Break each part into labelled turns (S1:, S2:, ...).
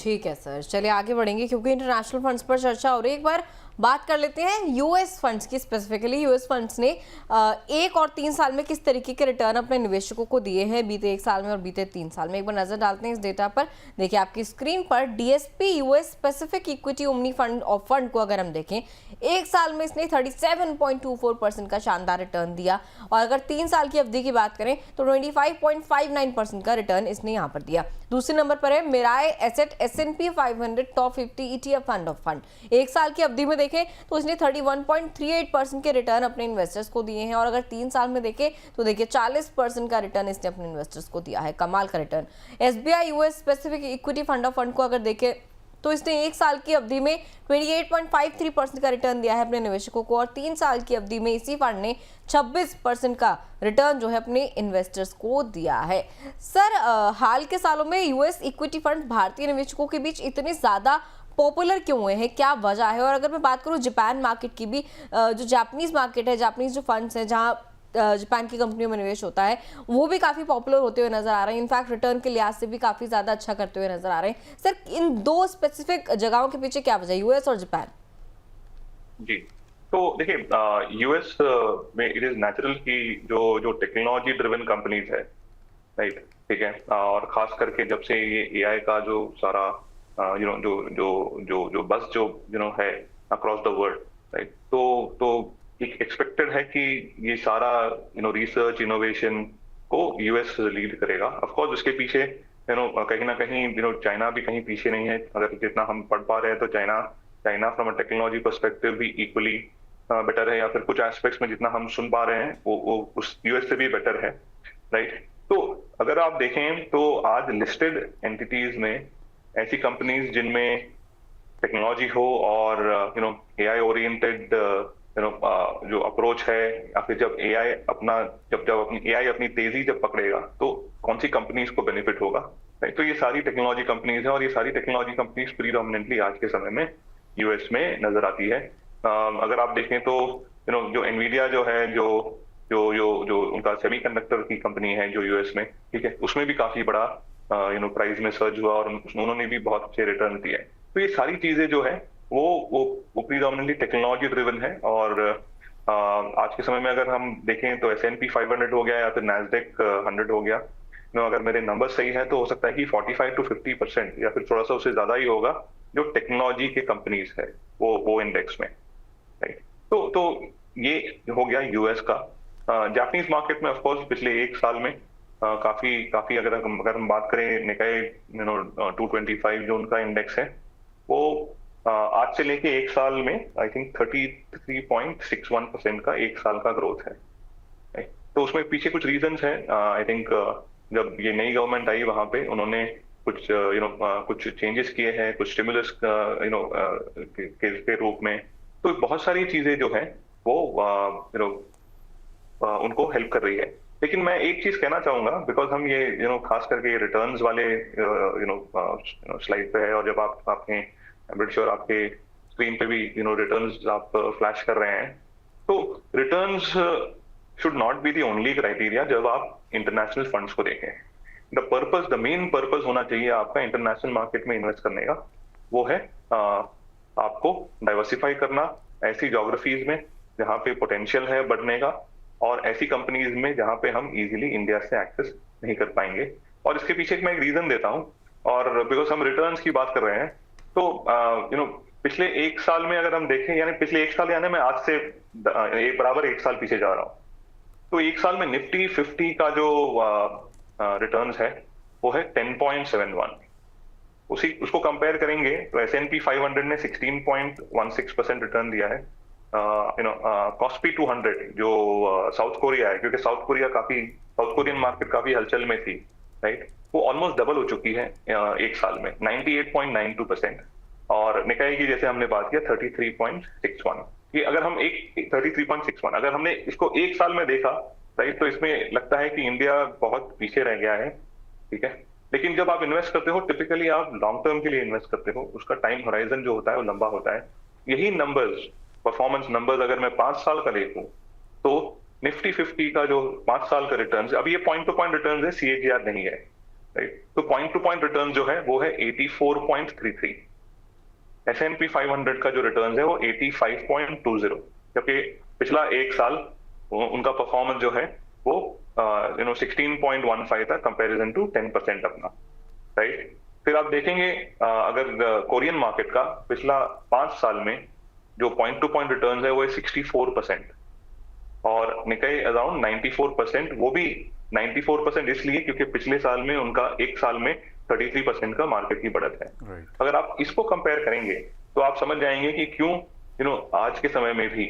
S1: ठीक है सर, चलिए आगे बढ़ेंगे क्योंकि इंटरनेशनल फंड्स पर चर्चा हो रही है। एक बार बात कर लेते हैं यूएस फंड्स की। स्पेसिफिकली यूएस फंड्स ने 1 और 3 साल में किस तरीके के रिटर्न अपने निवेशकों को दिए हैं बीते 1 साल में और बीते 3 साल में। एक बार नजर डालते हैं इस डेटा पर। देखिए आपकी स्क्रीन पर DSP US specific equity omni fund और फंड को अगर हम देखें, 1 साल में इसने 37.24% का शानदार रिटर्न दिया और अगर 3 साल की अवधि की बात करें तो 25.59% का रिटर्न इसने यहाँ पर दिया। दूसरे नंबर पर है Mirae asset S&P 500 top 50 ETF fund of fund. 1 साल की अवधि में देखें तो इसने 31.38% के रिटर्न अपने इन्वेस्टर्स को दिए हैं और अगर 3 साल में देखें तो देखिए 40% का रिटर्न इसने अपने इन्वेस्टर्स को दिया है। कमाल का return. SBI US specific equity fund of fund को अगर देखें तो इसने 1 साल की अवधि में 28.53% का रिटर्न दिया है अपने निवेशकों को और 3 साल की अवधि में इसी फंड ने 26% का रिटर्न जो है अपने इन्वेस्टर्स को दिया है। सर, हाल के सालों में यूएस इक्विटी फंड भारतीय निवेशकों के बीच इतने ज्यादा पॉपुलर क्यों हुए हैं, क्या वजह है? और अगर मैं बात करूं जापान मार्केट की भी, जो जापानीज मार्केट है, जापानीज जो फंड्स हैं जहां जापान की कंपनियों में निवेश होता है, वो भी काफी पॉपुलर होते हुए नजर आ रहे हैं। इनफैक्ट रिटर्न के लिहाज से भी काफी ज्यादा अच्छा करते हुए नजर आ रहे हैं। सर, इन दो स्पेसिफिक जगहों के पीछे क्या वजह है, यूएस और जापान?
S2: जी, तो देखिए यूएस में इट इज नेचुरल कि जो जो टेक्नोलॉजी ड्रिवन कंपनीज है, राइट, ठीक है, और खास करके जब से ये एआई का जो सारा जो जो जो जो बस जो है अक्रॉस द वर्ल्ड, राइट, तो एक एक्सपेक्टेड है कि ये सारा रिसर्च इनोवेशन को यूएस लीड करेगा। ऑफ कोर्स उसके पीछे कहीं ना कहीं चाइना भी कहीं पीछे नहीं है। अगर जितना हम पढ़ पा रहे हैं तो China from a technology perspective भी इक्वली बेटर है, या फिर कुछ एस्पेक्ट्स में जितना हम सुन पा रहे हैं वो उस यूएस से भी बेटर है, राइट। तो अगर आप देखें तो आज लिस्टेड एंटिटीज में ऐसी कंपनीज जिनमें टेक्नोलॉजी हो और एआई ओरिएंटेड जो अप्रोच है, या फिर जब अपनी एआई अपनी तेजी जब पकड़ेगा तो कौन सी कंपनीज को बेनिफिट होगा, राइट। तो ये सारी टेक्नोलॉजी कंपनीज है और ये सारी टेक्नोलॉजी कंपनीज प्रीडोमिनेंटली आज के समय में यूएस में नजर आती है। अगर आप देखें तो जो एनवीडिया जो है, जो जो जो जो उनका सेमीकंडक्टर की कंपनी है जो यूएस में, ठीक है, उसमें भी काफी बड़ा प्राइस में सर्ज हुआ और उन्होंने भी बहुत अच्छे रिटर्न दिए। तो ये सारी चीजें जो है वो प्रीडोमिनेंटली टेक्नोलॉजी ड्रिवन है। और आज के समय में अगर हम देखें तो S&P 500 हो गया या फिर नैस्डैक 100 हो गया, अगर मेरे नंबर सही है तो हो सकता है कि 45 to 50% या फिर थोड़ा सा उससे ज्यादा ही होगा जो टेक्नोलॉजी के कंपनीज है वो इंडेक्स में, राइट। तो ये हो गया यूएस का। जापानीज मार्केट में ऑफ कोर्स पिछले 1 साल में काफी अगर हम बात करें निकाय 225 जो उनका इंडेक्स है, वो आज से लेके 1 साल में आई थिंक 33.61% का 1 साल का ग्रोथ है, right? तो उसमें पीछे कुछ रीजंस है। आई थिंक जब ये नई गवर्नमेंट आई वहां पे उन्होंने कुछ कुछ चेंजेस किए हैं, कुछ स्टिमुलस के रूप में। तो बहुत सारी चीजें जो है वो उनको हेल्प कर रही है। लेकिन मैं एक चीज कहना चाहूंगा, बिकॉज हम ये खास करके रिटर्न्स वाले स्लाइड पे है, और जब आपने श्योर आपके स्क्रीन पे भी रिटर्न्स आप फ्लैश कर रहे हैं, तो returns should not be the only criteria जब आप इंटरनेशनल फंड्स को देखें। द मेन पर्पस होना चाहिए आपका इंटरनेशनल मार्केट में इन्वेस्ट करने का, वो है आपको डाइवर्सिफाई करना ऐसी ज्योग्राफीज में जहाँ पे पोटेंशियल है बढ़ने का, और ऐसी कंपनीज में जहां पे हम इजीली इंडिया से एक्सेस नहीं कर पाएंगे। और इसके पीछे मैं एक रीजन देता हूं, और बिकॉज हम रिटर्न्स की बात कर रहे हैं तो पिछले 1 साल में अगर हम देखें, यानी पिछले 1 साल यानी मैं आज से बराबर 1 साल पीछे जा रहा हूं, तो 1 साल में निफ्टी 50 का जो रिटर्न्स है वो है 10.71। उसको कंपेयर करेंगे तो S&P 500 ने 16.16% रिटर्न दिया है। कॉस्पी 200 जो साउथ कोरिया है, क्योंकि साउथ कोरियन मार्केट काफी हलचल में थी, राइट, वो ऑलमोस्ट डबल हो चुकी है 1 साल में, 98.92%। और निकाय की जैसे हमने बात किया 33.61। ये अगर हम 33.61 अगर हमने इसको 1 साल में देखा, राइट, तो इसमें लगता है कि इंडिया बहुत पीछे रह गया है, ठीक है। लेकिन जब आप इन्वेस्ट करते हो, टिपिकली आप लॉन्ग टर्म के लिए इन्वेस्ट करते हो, उसका टाइम होराइजन जो होता है वो लंबा होता है। यही नंबर्स, परफॉर्मेंस नंबर्स अगर मैं 5 साल का देखूं तो निफ्टी 50 का जो 5 साल का रिटर्न, अब ये पॉइंट टू पॉइंट रिटर्न है, CAGR नहीं है, राइट। तो पॉइंट टू पॉइंट रिटर्न जो है वो है 84.33। S&P 500 का जो रिटर्न है वो 85.20, जबकि पिछला एक साल उनका परफॉर्मेंस जो है वो 16.15 था कंपैरिजन टू 10% अपना, राइट। फिर आप देखेंगे अगर कोरियन मार्केट का पिछला 5 साल में जो पॉइंट टू पॉइंट रिटर्न है वो है 64%, और निकाई अराउंड 94%। वो भी 94% इसलिए क्योंकि पिछले साल में उनका एक साल में 33% का मार्केट की बढ़त है।
S3: राइट।
S2: अगर आप इसको कंपेयर करेंगे तो आप समझ जाएंगे कि क्यों आज के समय में भी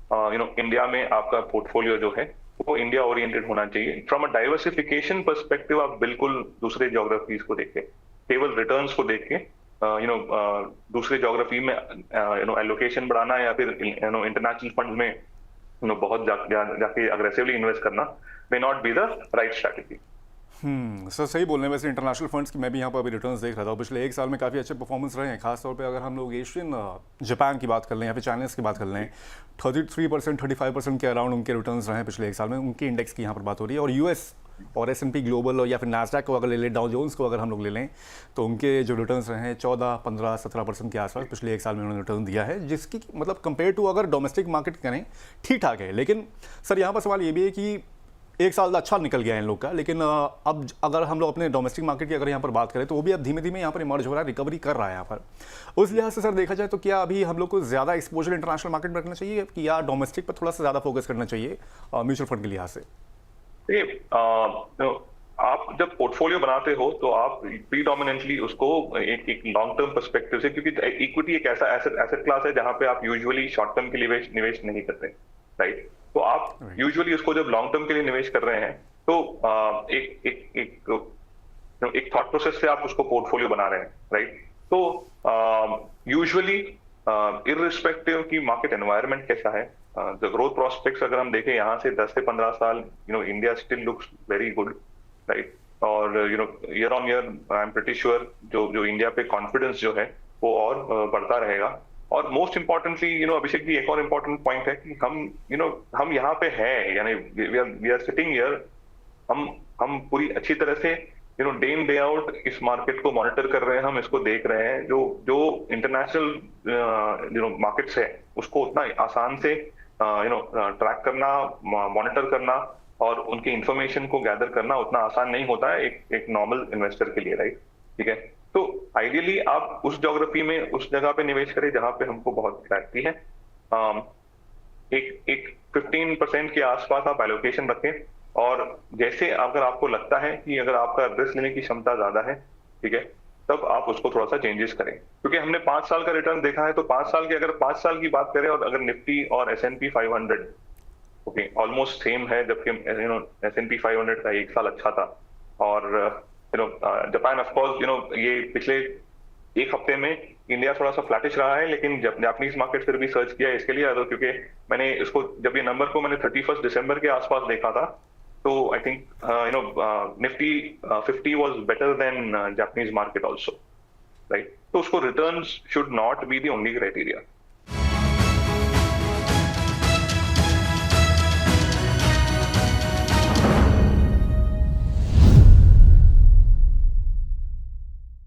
S2: इंडिया में आपका पोर्टफोलियो जो है वो इंडिया ओरिएंटेड होना चाहिए। फ्रॉम अ डाइवर्सिफिकेशन पर्सपेक्टिव आप बिल्कुल दूसरे ज्योग्राफीज को देख के, केवल रिटर्न्स को देख के दूसरे ज्योग्राफी में एलोकेशन बढ़ाना या फिर इंटरनेशनल फंड में बहुत जाके अग्रेसिवली इन्वेस्ट करना may not be the right strategy.
S3: Sir सही बोल रहे हैं। वैसे इंटरनेशनल फंड्स की मैं भी यहाँ पर अभी रिटर्न्स देख रहा था, पिछले एक साल में काफ़ी अच्छे परफॉर्मेंस रहे हैं। खासतौर पे अगर हम लोग एशियन जापान की बात कर लें या फिर चाइनीज़ की बात कर लें, 33% 35% के अराउंड उनके रिटर्न्स रहे हैं पिछले एक साल में। उनके इंडेक्स की यहाँ पर बात हो रही है। और यूएस और S&P ग्लोबल या फिर नास्डैक को अगर ले लें, डाउ जोन्स को अगर हम लोग ले लें, तो उनके जो रिटर्न्स रहे हैं 14, 15, 17% के आसपास पिछले एक साल में उन्होंने रिटर्न दिया है, जिसकी मतलब कंपेयर टू अगर डोमेस्टिक मार्केट करें ठीक ठाक है। लेकिन सर यहाँ पर सवाल ये भी है कि एक साल अच्छा निकल गया है इन लोग का, लेकिन अब अगर हम लोग अपने डोमेस्टिक मार्केट की अगर यहाँ पर बात करें तो वो भी अब धीमे धीमे यहाँ पर इमर्ज हो रहा है, रिकवरी कर रहा है यहाँ पर। उस लिहाज से सर देखा जाए तो क्या अभी हम लोग को ज़्यादा एक्सपोजर इंटरनेशनल मार्केट में रखना चाहिए कि या डोमेस्टिक पर थोड़ा सा ज़्यादा फोकस करना चाहिए म्यूचुअल फंड के लिहाज से?
S2: आप जब पोर्टफोलियो बनाते हो तो आप प्रीडोमिनेंटली उसको एक लॉन्ग टर्म पर्सपेक्टिव से, क्योंकि इक्विटी एक ऐसा एसेट क्लास है जहां पे आप यूजुअली शॉर्ट टर्म के लिए निवेश नहीं करते, राइट। तो आप यूजुअली उसको जब लॉन्ग टर्म के लिए निवेश कर रहे हैं तो एक थॉट प्रोसेस से आप उसको पोर्टफोलियो बना रहे हैं, राइट। तो यूजुअली इररिस्पेक्टिव की मार्केट एनवायरनमेंट कैसा है, द ग्रोथ प्रोस्पेक्ट्स अगर हम देखें यहाँ से 10 से 15 साल, India still looks very good, right. और year on year I am pretty sure जो इंडिया पे कॉन्फिडेंस जो है वो और बढ़ता रहेगा। और मोस्ट इंपॉर्टेंटली अभिषेक जी, एक और इम्पोर्टेंट पॉइंट है कि हम यहाँ पे हैं, यानी वी आर सिटिंग हियर, हम पूरी अच्छी तरह से डे इन डे आउट इस मार्केट को मॉनिटर कर रहे हैं, हम इसको देख रहे हैं। जो इंटरनेशनल मार्केट्स है उसको उतना आसान से ट्रैक करना, मॉनिटर करना और उनकी इंफॉर्मेशन को गैदर करना उतना आसान नहीं होता है एक नॉर्मल इन्वेस्टर के लिए, राइट। ठीक है, तो आइडियली आप उस ज्योग्राफी में उस जगह पे निवेश करें जहां पे हमको बहुत क्लैरिटी है। एक 15% के आसपास आप एलोकेशन रखें, और जैसे अगर आपको लगता है कि अगर आपका रिस्क लेने की क्षमता ज्यादा है, ठीक है, तब आप उसको थोड़ा सा चेंजेस करें। क्योंकि हमने 5 साल का रिटर्न देखा है, तो 5 साल की बात करें और अगर निफ्टी और S&P 500 ओके ऑलमोस्ट सेम है, जबकि S&P 500 का एक साल अच्छा था। और जापान ऑफ कोर्स ये पिछले एक हफ्ते में इंडिया थोड़ा सा फ्लैटिश रहा है, लेकिन जापानीज मार्केट फिर भी सर्च किया इसके लिए, क्योंकि मैंने इसको जब ये नंबर को मैंने 31 दिसंबर के आसपास देखा था, तो I think Nifty 50 was better than Japanese market also, right. तो उसको returns should not be the only criteria.